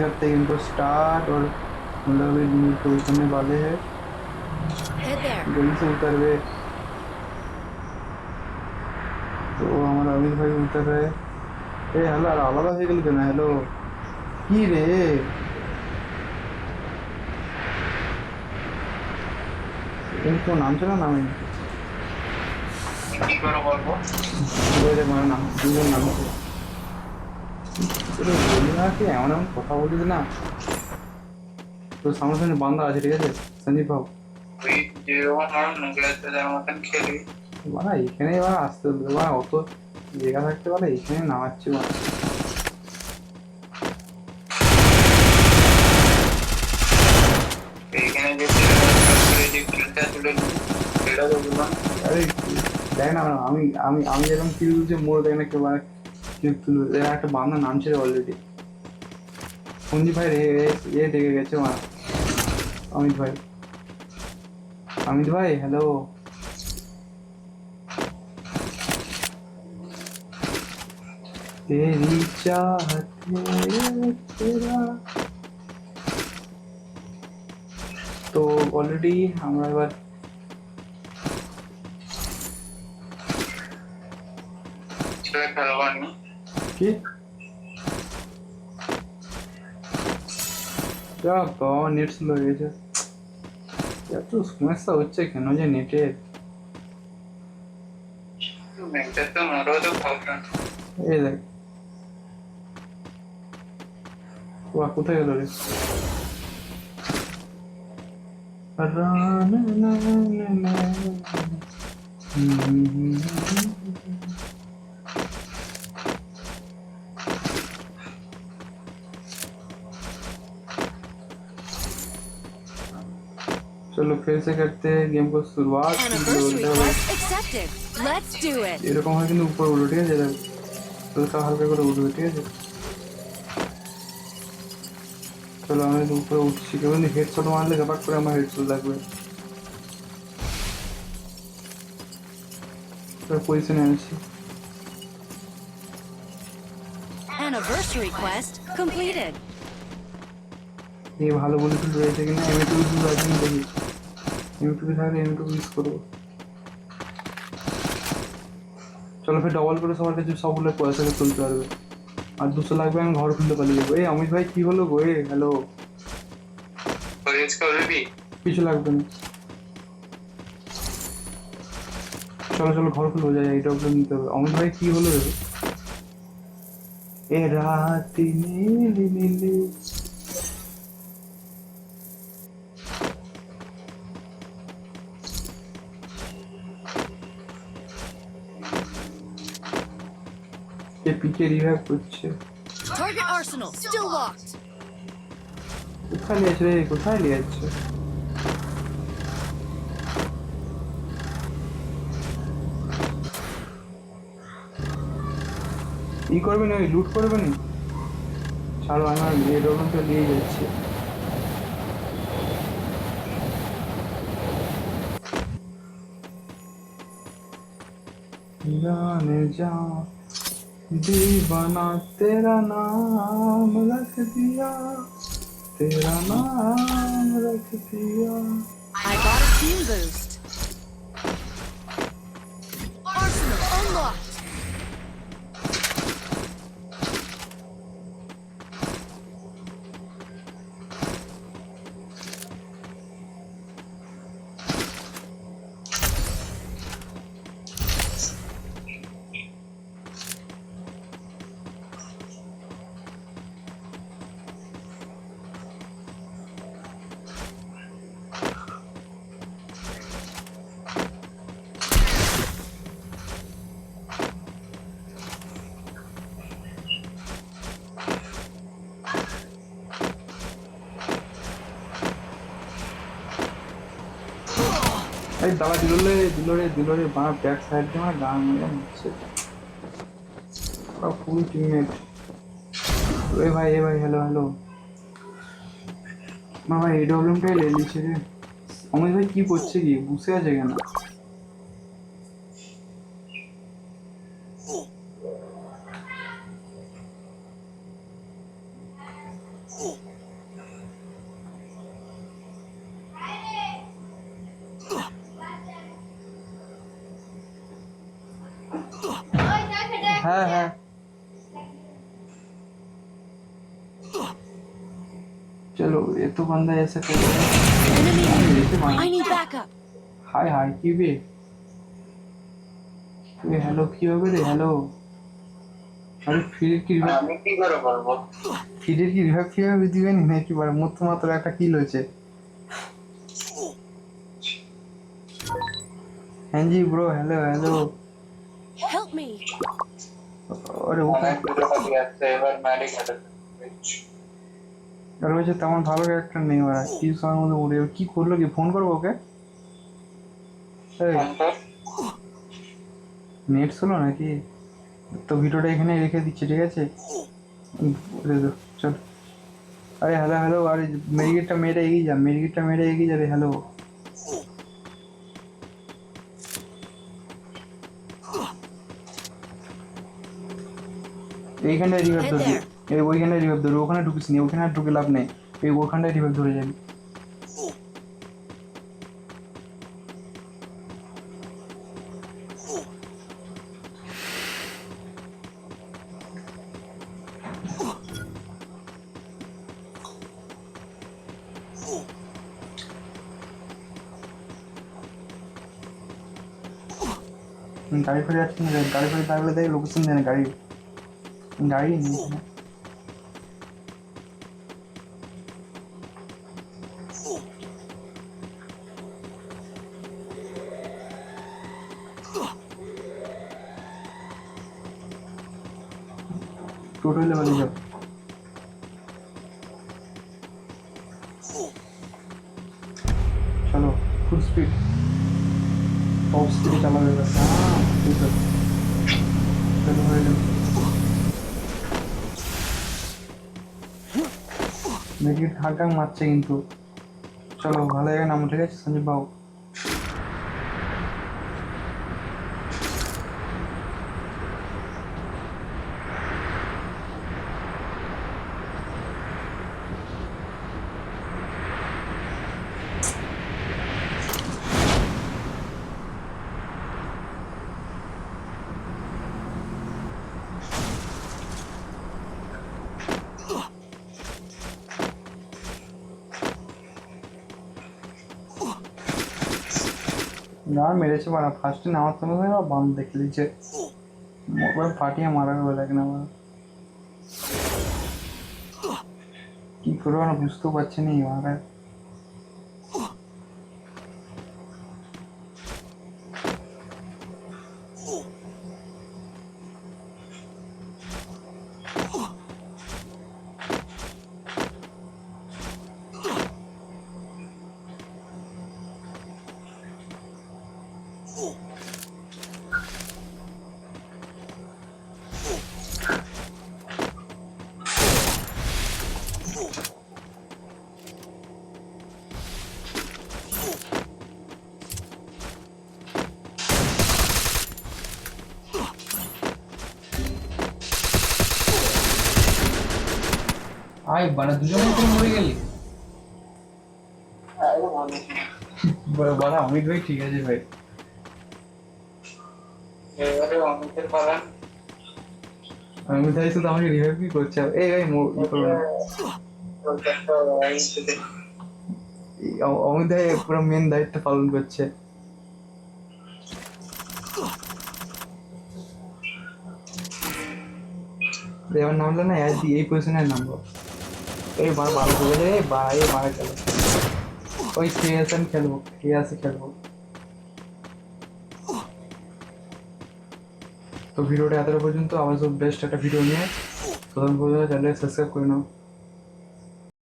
करते हैं इनको स्टार्ट और मतलब नीचे उतरने वाले हैं जल्दी से उतर गए तो हमारा अमित भाई उतर रहे ए हेलो आलादा হয়ে গেল কেন हेलो কি রে इनको नाम चला नाम है কি করে বলবো ওই যে আমার নাম দুজন নাম আছে তোরা বলি না কি এমন এমন কথা বলিস না তো সামনে সামনে বান্দা আছে ঠিক আছে সঞ্জীব বাবু ওই যে আমার নগলাতে মতন খেলি মানে এখানে এবার আসতে হবে বা অত জায়গা থাকতে পারে এখানে নামাচ্ছি মানে এইখানে যে কিলটা তুলে সেটা তো বললাম আরে দেখ না আমি আমি আমি যেরকম কিল যে মোড় দেখ না কেউ কিল তুলবে এর একটা বান্দা নাম ছিল অলরেডি সঞ্জীব ভাই এ দেখে গেছে মা अमित भाई हेलो तेरी चाहत है तेरा तो ऑलरेडी हमारे बार কি क्या तो नेट स्लो হয়ে গেছে এত সমস্যা হচ্ছে কেন যে নেটের নেটটা তো নরও তো প্রবলেম এই দেখ ওয়া কোথায় গেল রে चलो फिर से करते हैं गेम को शुरुआत এরকম হয় কিন্তু উপর উঠে ঠিক আছে হালকা হালকা করে উঠবে ঠিক আছে চলো আমি উপরে উঠছি কেউ কিন্তু হেডশট মারলে গাবাক করে আমার হেডশট লাগবে পজিশনে আছি Anniversary quest completed. ये ভালো বলে তুই রয়েছে কিনা এমএটু ইউজ আছে না দেখি এমএটু থাকলে এমএটু ইউজ করব চলো ফের ডবল করে সবার কাছে সবগুলো পয়সা তুলতে পারবে আর 200 লাগবে আমি ঘর খুলতে পালিয়ে যাবো এই অমিত ভাই কি হলো গো এ হ্যালো অরেঞ্জ অলরেডি কিছু লাগবে না চলো চলো ঘর খুলবো যাই এইটা ওপরে নিতে হবে অমিত ভাই কি হলো রে এ রাতি নীলি নীলি ये पीछे रिवाइव করছে Target arsenal still locked. কোথায় নিয়ে আসছে কোথায় নিয়ে যাচ্ছে ই করবে না লুট করবে না ছাড়ো আমার এই ডবল তো নিয়ে যাচ্ছে जाने जा दीवाना तेरा नाम रख दिया तेरा नाम रख दिया I got a team boost. Arsenal unlocked. अरे दवा दिलो रे बाहर बैक साइड में हमारा गांव में मुझसे और फुल टीममेट ए भाई हेलो हेलो मामा এই ডবলমটাই ले लीजिए রে অমিত ভাই কি করছে কি বসে আছে কেন হ্যাঁ হ্যাঁ চলো এ তো बंदा ऐसे कर Enemy ऐसे near. मार I need backup. High high কি বে এ হ্যালো কি হবে রে হ্যালো আরে ফিরে কি আমি কি করে বলবো? ফিরে কি রিভাইভ কিভাবে দিবেন নাকি বার মাত্র একটা কিল হয়েছে হ্যাঁ জি bro hello hello Help me. আরে ও অনেক দূরে পাঠিয়ে আসছে, এবার ম্যাডিক হাঁটে। আর বলছে তেমন ভালো ক্যারেক্টার নেই ওরা কি সময়ের মধ্যে উড়ে যাবে। কি করলো কি ফোন করবো ওকে নেট ছিল নাকি তো ভিডিওটা এখানে রেখে দিচ্ছি ঠিক আছে চল আরে হ্যালো হ্যালো আরে মেরিগেটটা মেরে এগিয়ে যা মেরিগেটটা মেরে এগিয়ে যাবে হ্যালো এইখানটায় রিভাইভ ধরবি এই ওইখানটায় রিভাইভ ধরবি ওখানে ঢুকিস নি ওখানে আর ঢুকে লাভ নেই এই ওখানটায় রিভাইভ ধরে যাবি গাড়ি ফেলে যাচ্ছে না গাড়ি ফেলে থাকলে দেখ লোকেশন দেয় না গাড়ি গাড়ি নেই এখানে। টোটো লেভেলে যাও চলো ফুল স্পিড টপ স্পিডে চালাবে ঠিক আছে চলো হয়ে যাবে মেডিকেট ঘাট মারছে কিন্তু চলো ভালো জায়গায় নামো ঠিক আছে সঞ্জীব বাবু না মেরেছে মারা ফার্স্টে নামার সঙ্গে সঙ্গে বাম দেখে দিচ্ছে মোবাইল ফাটিয়ে মারার বলে লাগে না আমার কি করবো না বুঝতেও পারছি না মারা আয় বাড়া দুজনে তুই মরে গেলি বাড়া অমিত ভাই ঠিক আছে ভাই এবারে অমিতের পালা। অমিত ভাই শুধু আমাকে রিভাইভ কি করছে এই ভাই অমিত ভাই পুরো মেন দায়িত্ব পালন করছে এবার নামলো না এই পজিশনে নামবো এই বার ভালো করে রে এই মারা গেল ওই সিএসএন খেলবো খেলবো তো ভিডিওটা এতটা পর্যন্ত আবার বেস্ট একটা ভিডিও নিয়ে প্রথম চ্যানেলে সাবস্ক্রাইব করে নাও